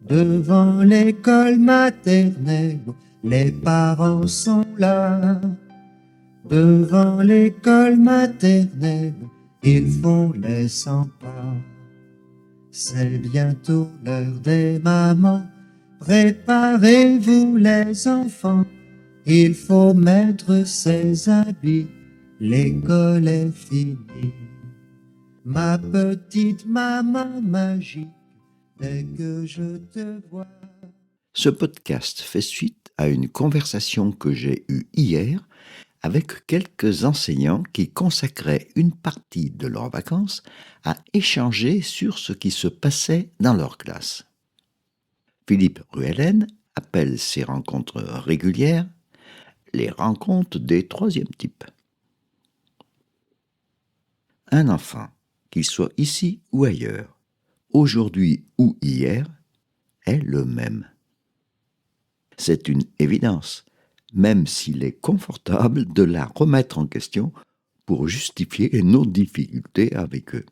Devant l'école maternelle, les parents sont là. Devant l'école maternelle, ils font les 100 pas. C'est bientôt l'heure des mamans. Préparez-vous les enfants. Il faut mettre ses habits. L'école est finie. Ma petite maman magique, dès que je te vois. Ce podcast fait suite à une conversation que j'ai eue hier avec quelques enseignants qui consacraient une partie de leurs vacances à échanger sur ce qui se passait dans leur classe. Philippe Ruellen appelle ces rencontres régulières les rencontres des troisièmes types. Un enfant, qu'il soit ici ou ailleurs, aujourd'hui ou hier, est le même. C'est une évidence, même s'il est confortable de la remettre en question pour justifier nos difficultés avec eux.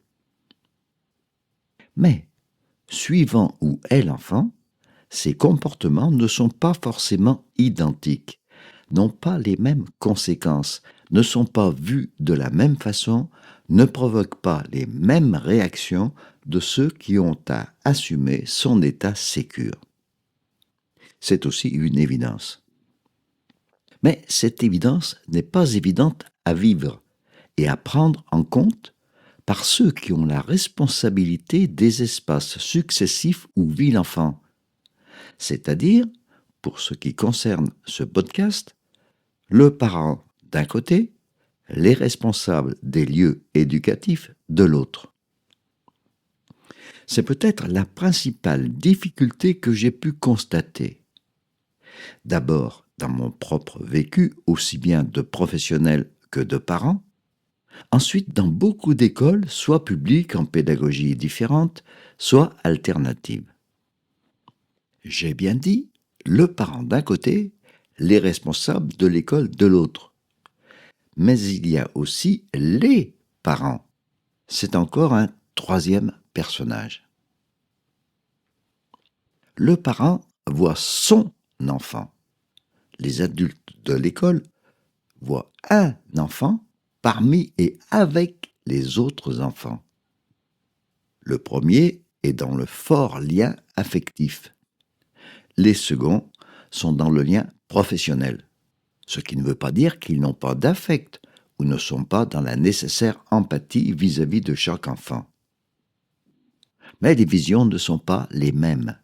Mais, suivant où est l'enfant, ses comportements ne sont pas forcément identiques, n'ont pas les mêmes conséquences, ne sont pas vus de la même façon, ne provoquent pas les mêmes réactions de ceux qui ont à assumer son état sécure. C'est aussi une évidence. Mais cette évidence n'est pas évidente à vivre et à prendre en compte par ceux qui ont la responsabilité des espaces successifs où vit l'enfant. C'est-à-dire, pour ce qui concerne ce podcast, le parent d'un côté, les responsables des lieux éducatifs de l'autre. C'est peut-être la principale difficulté que j'ai pu constater. D'abord, dans mon propre vécu, aussi bien de professionnel que de parent. Ensuite, dans beaucoup d'écoles, soit publiques en pédagogie différente, soit alternatives. J'ai bien dit, le parent d'un côté, les responsables de l'école de l'autre. Mais il y a aussi les parents. C'est encore un troisième personnage. Le parent voit son enfant. Les adultes de l'école voient un enfant parmi et avec les autres enfants. Le premier est dans le fort lien affectif. Les seconds sont dans le lien professionnel, ce qui ne veut pas dire qu'ils n'ont pas d'affect ou ne sont pas dans la nécessaire empathie vis-à-vis de chaque enfant. Mais les visions ne sont pas les mêmes.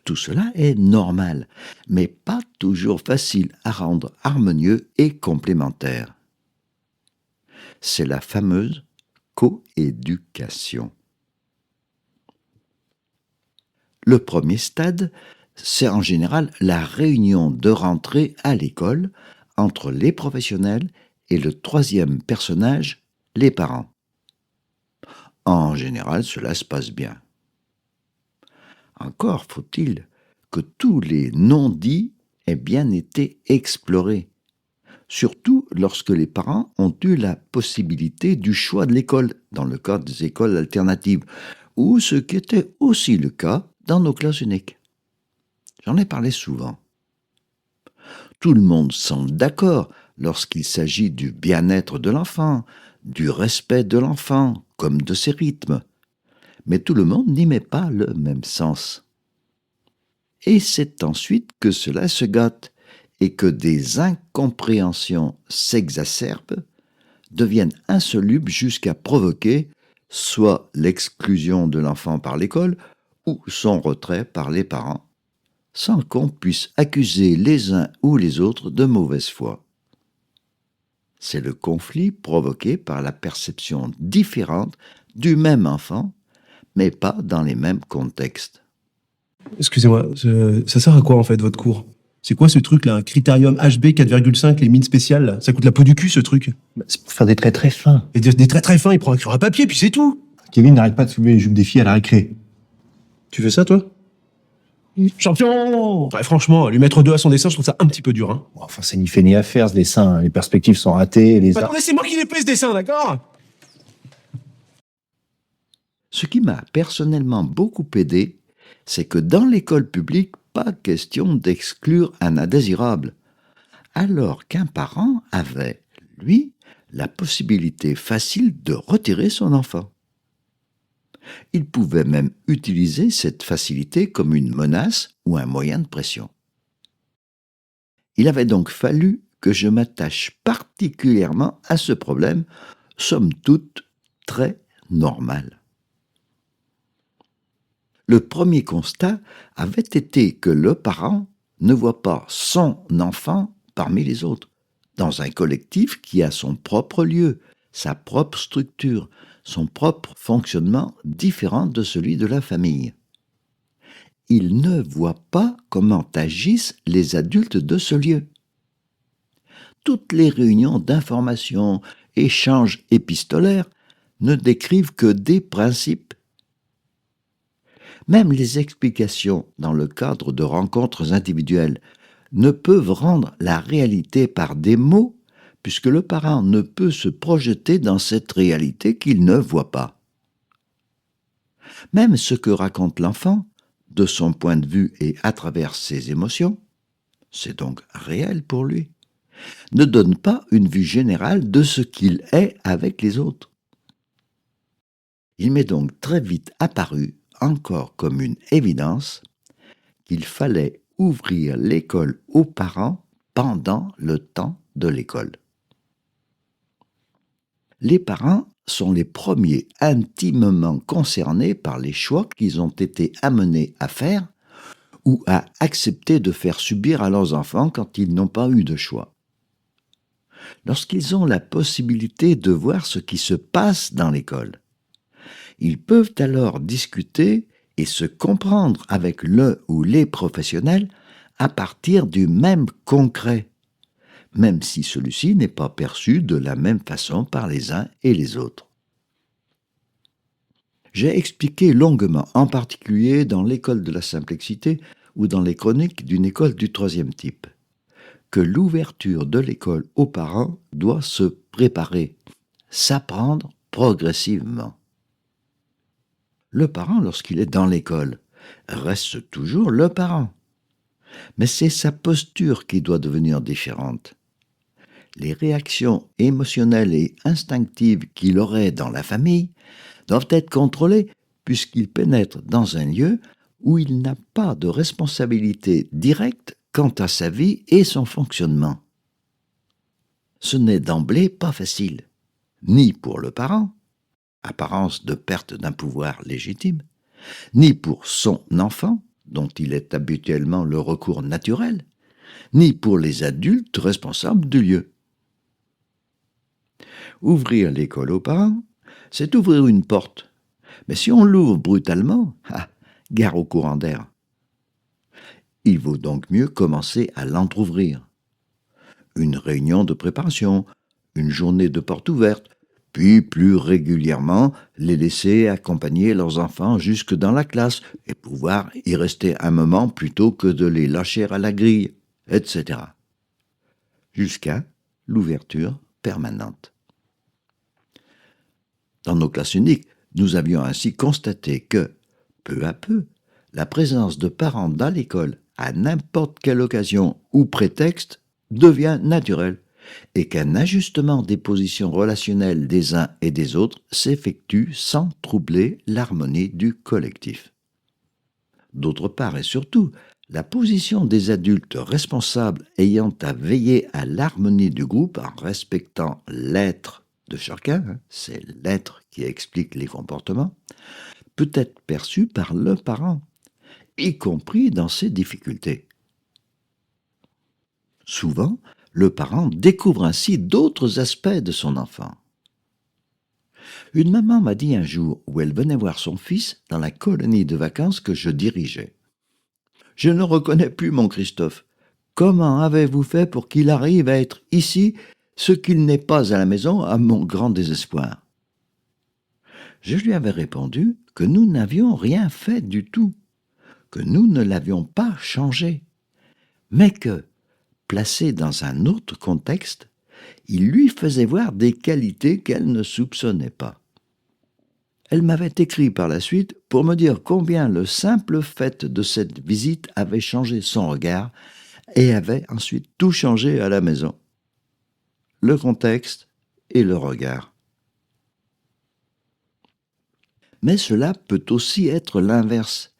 Tout cela est normal, mais pas toujours facile à rendre harmonieux et complémentaire. C'est la fameuse coéducation. Le premier stade, c'est en général la réunion de rentrée à l'école entre les professionnels et le troisième personnage, les parents. En général, cela se passe bien. Encore faut-il que tous les non-dits aient bien été explorés, surtout lorsque les parents ont eu la possibilité du choix de l'école, dans le cas des écoles alternatives, ou ce qui était aussi le cas dans nos classes uniques. J'en ai parlé souvent. Tout le monde semble d'accord lorsqu'il s'agit du bien-être de l'enfant, du respect de l'enfant, comme de ses rythmes. Mais tout le monde n'y met pas le même sens. Et c'est ensuite que cela se gâte et que des incompréhensions s'exacerbent, deviennent insolubles jusqu'à provoquer soit l'exclusion de l'enfant par l'école ou son retrait par les parents, sans qu'on puisse accuser les uns ou les autres de mauvaise foi. C'est le conflit provoqué par la perception différente du même enfant, mais pas dans les mêmes contextes. Excusez-moi, ça sert à quoi en fait votre cours? C'est quoi ce truc là, un critérium HB 4,5, les mines spéciales là? Ça coûte la peau du cul ce truc. C'est pour faire des traits très fins. Et des traits très fins, il prend un crayon à papier puis c'est tout. Kevin n'arrête pas de soulever les jupes des filles à la récré. Tu fais ça toi? Champion! Ouais, franchement, lui mettre 2 à son dessin, je trouve ça un petit peu dur, hein. Bon, enfin, c'est ni fait ni à faire ce dessin. Les perspectives sont ratées. Attendez, c'est moi qui l'ai fait ce dessin, d'accord? Ce qui m'a personnellement beaucoup aidé, c'est que dans l'école publique, pas question d'exclure un indésirable, alors qu'un parent avait, lui, la possibilité facile de retirer son enfant. Il pouvait même utiliser cette facilité comme une menace ou un moyen de pression. Il avait donc fallu que je m'attache particulièrement à ce problème, somme toute très normal. Le premier constat avait été que le parent ne voit pas son enfant parmi les autres, dans un collectif qui a son propre lieu, sa propre structure, son propre fonctionnement différent de celui de la famille. Il ne voit pas comment agissent les adultes de ce lieu. Toutes les réunions d'information, échanges épistolaires ne décrivent que des principes. Même les explications dans le cadre de rencontres individuelles ne peuvent rendre la réalité par des mots, puisque le parent ne peut se projeter dans cette réalité qu'il ne voit pas. Même ce que raconte l'enfant, de son point de vue et à travers ses émotions, c'est donc réel pour lui, ne donne pas une vue générale de ce qu'il est avec les autres. Il m'est donc très vite apparu, encore comme une évidence, qu'il fallait ouvrir l'école aux parents pendant le temps de l'école. Les parents sont les premiers intimement concernés par les choix qu'ils ont été amenés à faire ou à accepter de faire subir à leurs enfants quand ils n'ont pas eu de choix. Lorsqu'ils ont la possibilité de voir ce qui se passe dans l'école, ils peuvent alors discuter et se comprendre avec le ou les professionnels à partir du même concret, même si celui-ci n'est pas perçu de la même façon par les uns et les autres. J'ai expliqué longuement, en particulier dans l'école de la simplexité ou dans les chroniques d'une école du troisième type, que l'ouverture de l'école aux parents doit se préparer, s'apprendre progressivement. Le parent, lorsqu'il est dans l'école, reste toujours le parent. Mais c'est sa posture qui doit devenir différente. Les réactions émotionnelles et instinctives qu'il aurait dans la famille doivent être contrôlées puisqu'il pénètre dans un lieu où il n'a pas de responsabilité directe quant à sa vie et son fonctionnement. Ce n'est d'emblée pas facile, ni pour le parent, apparence de perte d'un pouvoir légitime, ni pour son enfant, dont il est habituellement le recours naturel, ni pour les adultes responsables du lieu. Ouvrir l'école aux parents, c'est ouvrir une porte, mais si on l'ouvre brutalement, gare au courant d'air. Il vaut donc mieux commencer à l'entrouvrir. Une réunion de préparation, une journée de porte ouverte, puis plus régulièrement les laisser accompagner leurs enfants jusque dans la classe et pouvoir y rester un moment plutôt que de les lâcher à la grille, etc. Jusqu'à l'ouverture permanente. Dans nos classes uniques, nous avions ainsi constaté que, peu à peu, la présence de parents dans l'école à n'importe quelle occasion ou prétexte devient naturelle et qu'un ajustement des positions relationnelles des uns et des autres s'effectue sans troubler l'harmonie du collectif. D'autre part et surtout, la position des adultes responsables ayant à veiller à l'harmonie du groupe en respectant l'être de chacun, c'est l'être qui explique les comportements, peut être perçue par le parent, y compris dans ses difficultés. Souvent, le parent découvre ainsi d'autres aspects de son enfant. Une maman m'a dit un jour où elle venait voir son fils dans la colonie de vacances que je dirigeais. « Je ne reconnais plus mon Christophe. Comment avez-vous fait pour qu'il arrive à être ici, ce qu'il n'est pas à la maison, à mon grand désespoir ?» Je lui avais répondu que nous n'avions rien fait du tout, que nous ne l'avions pas changé, mais que, placé dans un autre contexte, il lui faisait voir des qualités qu'elle ne soupçonnait pas. Elle m'avait écrit par la suite pour me dire combien le simple fait de cette visite avait changé son regard et avait ensuite tout changé à la maison. Le contexte et le regard. Mais cela peut aussi être l'inverse,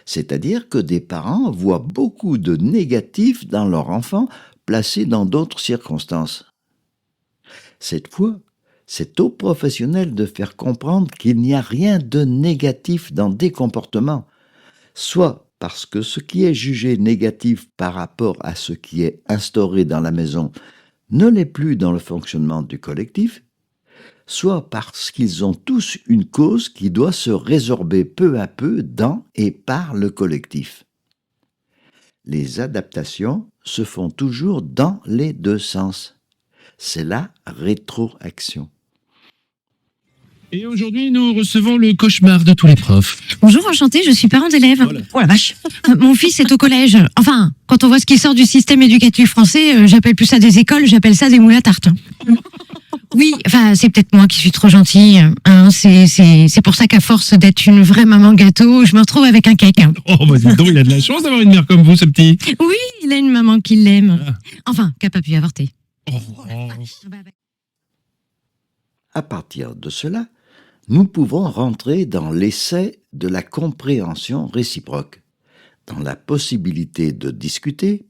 c'est-à-dire que des parents voient beaucoup de négatifs dans leur enfant placé dans d'autres circonstances. Cette fois, c'est aux professionnels de faire comprendre qu'il n'y a rien de négatif dans des comportements, soit parce que ce qui est jugé négatif par rapport à ce qui est instauré dans la maison ne l'est plus dans le fonctionnement du collectif, soit parce qu'ils ont tous une cause qui doit se résorber peu à peu dans et par le collectif. Les adaptations se font toujours dans les deux sens. C'est la rétroaction. Et aujourd'hui, nous recevons le cauchemar de tous les profs. Bonjour, enchantée, je suis parent d'élève. Voilà. Oh la vache. Mon fils est au collège. Enfin, quand on voit ce qui sort du système éducatif français, j'appelle plus ça des écoles, j'appelle ça des moules à tarte. Oui, enfin, c'est peut-être moi qui suis trop gentille. Hein, c'est pour ça qu'à force d'être une vraie maman gâteau, je me retrouve avec un cake. Oh, bah dis donc, il a de la chance d'avoir une mère comme vous, ce petit. Oui, il a une maman qui l'aime. Enfin, qui n'a pas pu avorter. Oh. À partir de cela, nous pouvons rentrer dans l'essai de la compréhension réciproque, dans la possibilité de discuter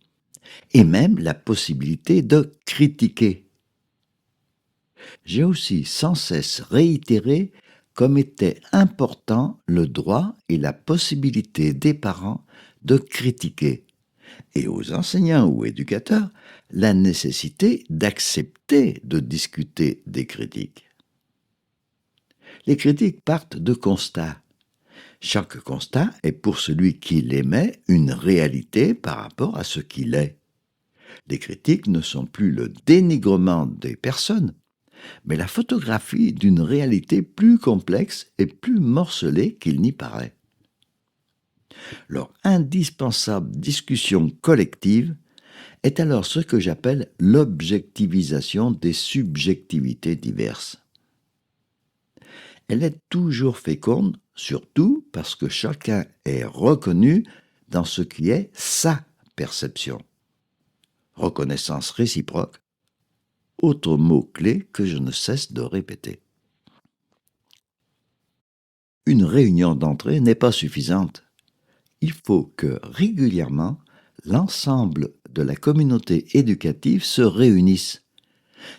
et même la possibilité de critiquer. J'ai aussi sans cesse réitéré comme était important le droit et la possibilité des parents de critiquer, et aux enseignants ou éducateurs la nécessité d'accepter de discuter des critiques. Les critiques partent de constats. Chaque constat est pour celui qui l'émet une réalité par rapport à ce qu'il est. Les critiques ne sont plus le dénigrement des personnes, mais la photographie d'une réalité plus complexe et plus morcelée qu'il n'y paraît. Leur indispensable discussion collective est alors ce que j'appelle l'objectivisation des subjectivités diverses. Elle est toujours féconde, surtout parce que chacun est reconnu dans ce qui est sa perception. Reconnaissance réciproque, autre mot-clé que je ne cesse de répéter. Une réunion d'entrée n'est pas suffisante. Il faut que régulièrement, l'ensemble de la communauté éducative se réunisse.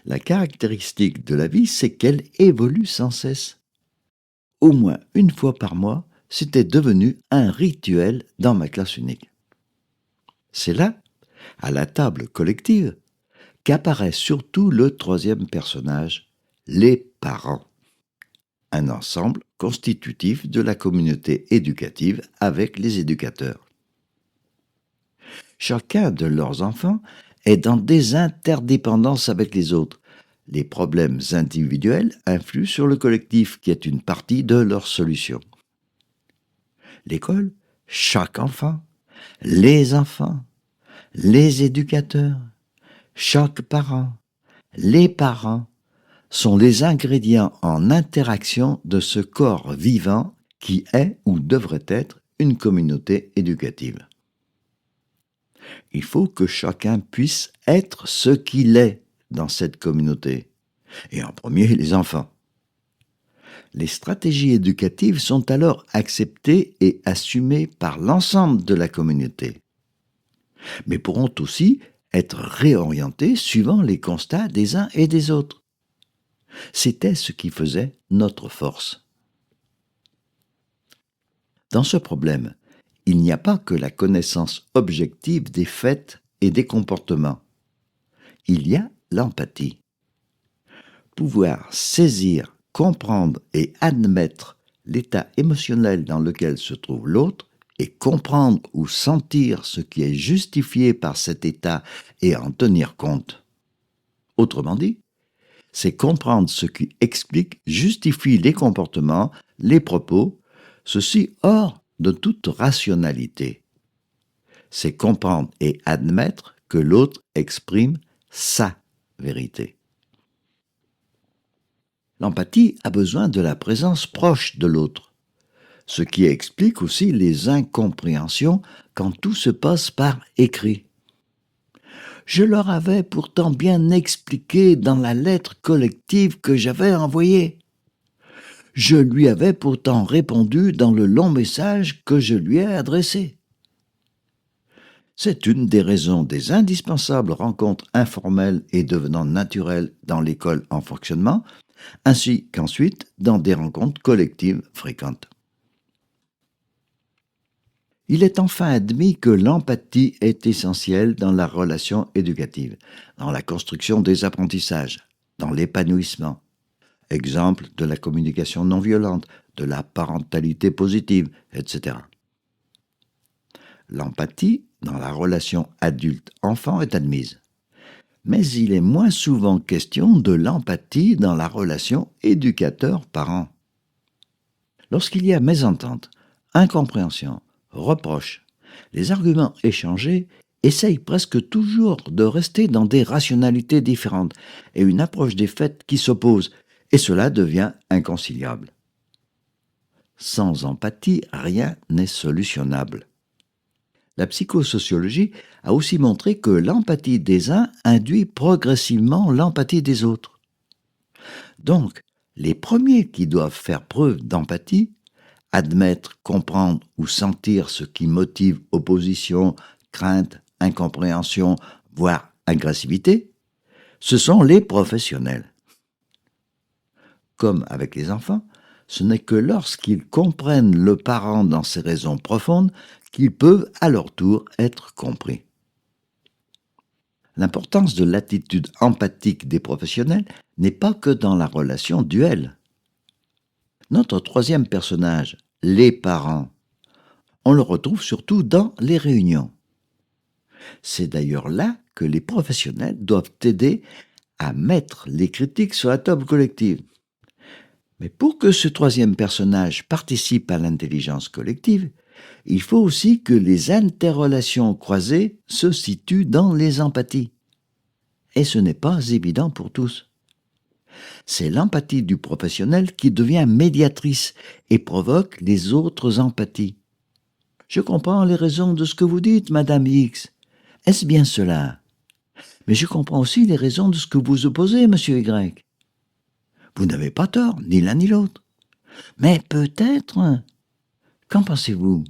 La caractéristique de la vie, c'est qu'elle évolue sans cesse. Au moins une fois par mois, c'était devenu un rituel dans ma classe unique. C'est là, à la table collective, qu'apparaît surtout le troisième personnage, les parents. Un ensemble constitutif de la communauté éducative avec les éducateurs. Chacun de leurs enfants est dans des interdépendances avec les autres. Les problèmes individuels influent sur le collectif qui est une partie de leur solution. L'école, chaque enfant, les enfants, les éducateurs, chaque parent, les parents sont les ingrédients en interaction de ce corps vivant qui est ou devrait être une communauté éducative. Il faut que chacun puisse être ce qu'il est dans cette communauté, et en premier les enfants. Les stratégies éducatives sont alors acceptées et assumées par l'ensemble de la communauté, mais pourront aussi être réorientées suivant les constats des uns et des autres. C'était ce qui faisait notre force. Dans ce problème, il n'y a pas que la connaissance objective des faits et des comportements. Il y a l'empathie. Pouvoir saisir, comprendre et admettre l'état émotionnel dans lequel se trouve l'autre et comprendre ou sentir ce qui est justifié par cet état et en tenir compte. Autrement dit, c'est comprendre ce qui explique, justifie les comportements, les propos, ceci hors de toute rationalité. C'est comprendre et admettre que l'autre exprime sa vérité. L'empathie a besoin de la présence proche de l'autre, ce qui explique aussi les incompréhensions quand tout se passe par écrit. Je leur avais pourtant bien expliqué dans la lettre collective que j'avais envoyée. Je lui avais pourtant répondu dans le long message que je lui ai adressé. C'est une des raisons des indispensables rencontres informelles et devenant naturelles dans l'école en fonctionnement, ainsi qu'ensuite dans des rencontres collectives fréquentes. Il est enfin admis que l'empathie est essentielle dans la relation éducative, dans la construction des apprentissages, dans l'épanouissement. Exemple de la communication non violente, de la parentalité positive, etc. L'empathie dans la relation adulte-enfant est admise. Mais il est moins souvent question de l'empathie dans la relation éducateur-parent. Lorsqu'il y a mésentente, incompréhension, reproche, les arguments échangés essayent presque toujours de rester dans des rationalités différentes et une approche des faits qui s'oppose, et cela devient inconciliable. Sans empathie, rien n'est solutionnable. La psychosociologie a aussi montré que l'empathie des uns induit progressivement l'empathie des autres. Donc, les premiers qui doivent faire preuve d'empathie, admettre, comprendre ou sentir ce qui motive opposition, crainte, incompréhension, voire agressivité, ce sont les professionnels. Comme avec les enfants, ce n'est que lorsqu'ils comprennent le parent dans ses raisons profondes qu'ils peuvent à leur tour être compris. L'importance de l'attitude empathique des professionnels n'est pas que dans la relation duel. Notre troisième personnage, les parents, on le retrouve surtout dans les réunions. C'est d'ailleurs là que les professionnels doivent aider à mettre les critiques sur la table collective. Mais pour que ce troisième personnage participe à l'intelligence collective, il faut aussi que les interrelations croisées se situent dans les empathies. Et ce n'est pas évident pour tous. C'est l'empathie du professionnel qui devient médiatrice et provoque les autres empathies. Je comprends les raisons de ce que vous dites, Madame X. Est-ce bien cela? Mais je comprends aussi les raisons de ce que vous opposez, Monsieur Y. Vous n'avez pas tort, ni l'un ni l'autre. Mais peut-être... Qu'en pensez-vous?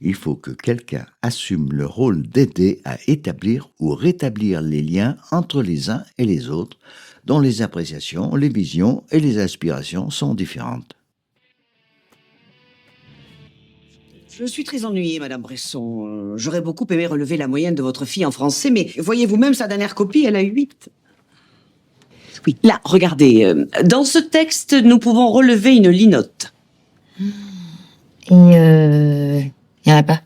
Il faut que quelqu'un assume le rôle d'aider à établir ou rétablir les liens entre les uns et les autres, dont les appréciations, les visions et les aspirations sont différentes. Je suis très ennuyée, Madame Bresson. J'aurais beaucoup aimé relever la moyenne de votre fille en français, mais voyez-vous même sa dernière copie, elle a eu 8. Oui, là, regardez. Dans ce texte, nous pouvons relever une linote. Et y en a pas.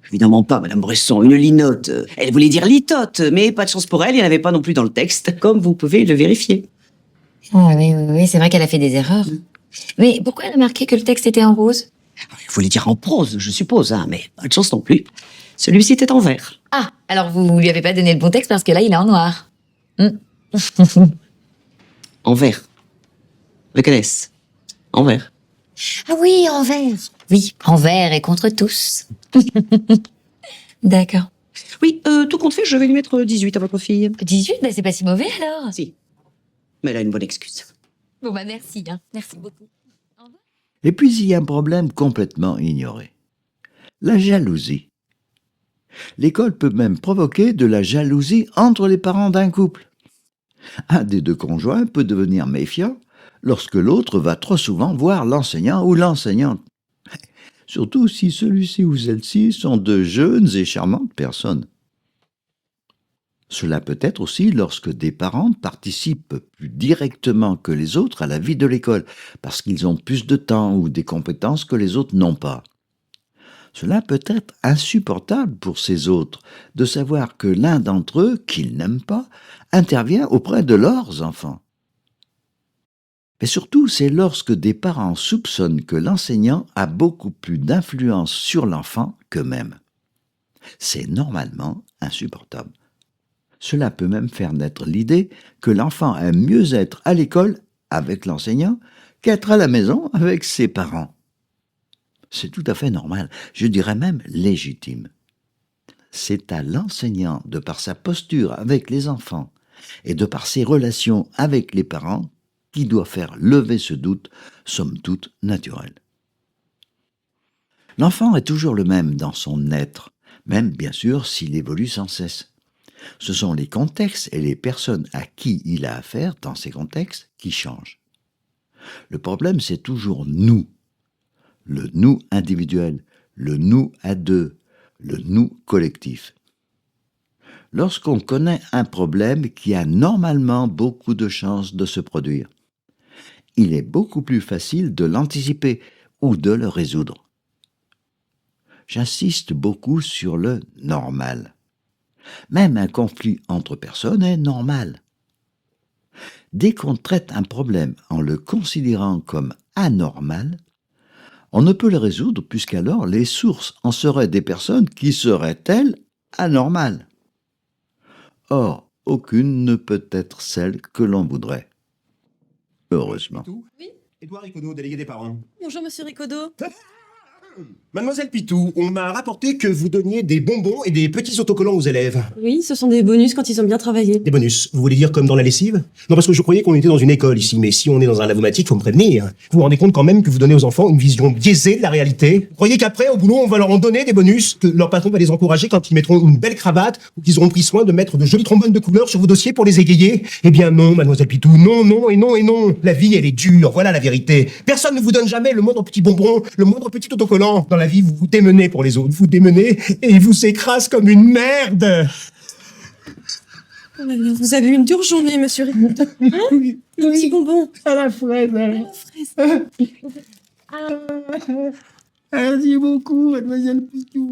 Évidemment pas, Madame Bresson, une linote. Elle voulait dire litote, mais pas de chance pour elle, il n'y en avait pas non plus dans le texte, comme vous pouvez le vérifier. Ah oui, c'est vrai qu'elle a fait des erreurs. Mais pourquoi elle a marqué que le texte était en rose? Il voulait dire en prose, je suppose, hein, mais pas de chance non plus. Celui-ci était en vert. Ah, alors vous lui avez pas donné le bon texte parce que là, il est en noir. En vert. Avec un S. En vert. Ah oui, en vert. Oui, en vert et contre tous. D'accord. Oui, tout compte fait, je vais lui mettre 18 à votre fille. 18, bah c'est pas si mauvais alors. Si. Mais elle a une bonne excuse. Bon bah merci, hein. Merci beaucoup. Et puis il y a un problème complètement ignoré. La jalousie. L'école peut même provoquer de la jalousie entre les parents d'un couple. Un des deux conjoints peut devenir méfiant lorsque l'autre va trop souvent voir l'enseignant ou l'enseignante. Surtout si celui-ci ou celle-ci sont de jeunes et charmantes personnes. Cela peut être aussi lorsque des parents participent plus directement que les autres à la vie de l'école, parce qu'ils ont plus de temps ou des compétences que les autres n'ont pas. Cela peut être insupportable pour ces autres de savoir que l'un d'entre eux, qu'ils n'aiment pas, intervient auprès de leurs enfants. Mais surtout, c'est lorsque des parents soupçonnent que l'enseignant a beaucoup plus d'influence sur l'enfant qu'eux-mêmes. C'est normalement insupportable. Cela peut même faire naître l'idée que l'enfant aime mieux être à l'école avec l'enseignant qu'être à la maison avec ses parents. C'est tout à fait normal, je dirais même légitime. C'est à l'enseignant, de par sa posture avec les enfants et de par ses relations avec les parents, qui doit faire lever ce doute, somme toute naturel. L'enfant est toujours le même dans son être, même bien sûr s'il évolue sans cesse. Ce sont les contextes et les personnes à qui il a affaire dans ces contextes qui changent. Le problème, c'est toujours nous. Le nous individuel, le nous à deux, le nous collectif. Lorsqu'on connaît un problème qui a normalement beaucoup de chances de se produire, il est beaucoup plus facile de l'anticiper ou de le résoudre. J'insiste beaucoup sur le normal. Même un conflit entre personnes est normal. Dès qu'on traite un problème en le considérant comme anormal, on ne peut le résoudre puisqu'alors les sources en seraient des personnes qui seraient, elles, anormales. Or, aucune ne peut être celle que l'on voudrait. Heureusement. Oui. Édouard Ricodo, délégué des parents. Bonjour, monsieur Ricodo. Mademoiselle Pitou, on m'a rapporté que vous donniez des bonbons et des petits autocollants aux élèves. Oui, ce sont des bonus quand ils ont bien travaillé. Des bonus, vous voulez dire comme dans la lessive? Non, parce que je croyais qu'on était dans une école ici, mais si on est dans un lavomatique, faut me prévenir. Vous vous rendez compte quand même que vous donnez aux enfants une vision biaisée de la réalité? Vous croyez qu'après, au boulot, on va leur en donner des bonus? Que leur patron va les encourager quand ils mettront une belle cravate ou qu'ils auront pris soin de mettre de jolis trombones de couleur sur vos dossiers pour les égayer? Eh bien non, mademoiselle Pitou, non, non et non et non. La vie, elle est dure, voilà la vérité. Personne ne vous donne jamais le moindre petit bonbon, le moindre petit autocollant. Dans la vie, vous vous démenez pour les autres, vous démenez et ils vous écrasent comme une merde. Vous avez une dure journée, monsieur Ricodo. Hein? Un petit bonbon. À la fraise. À la fraise. Merci beaucoup, mademoiselle Pitou.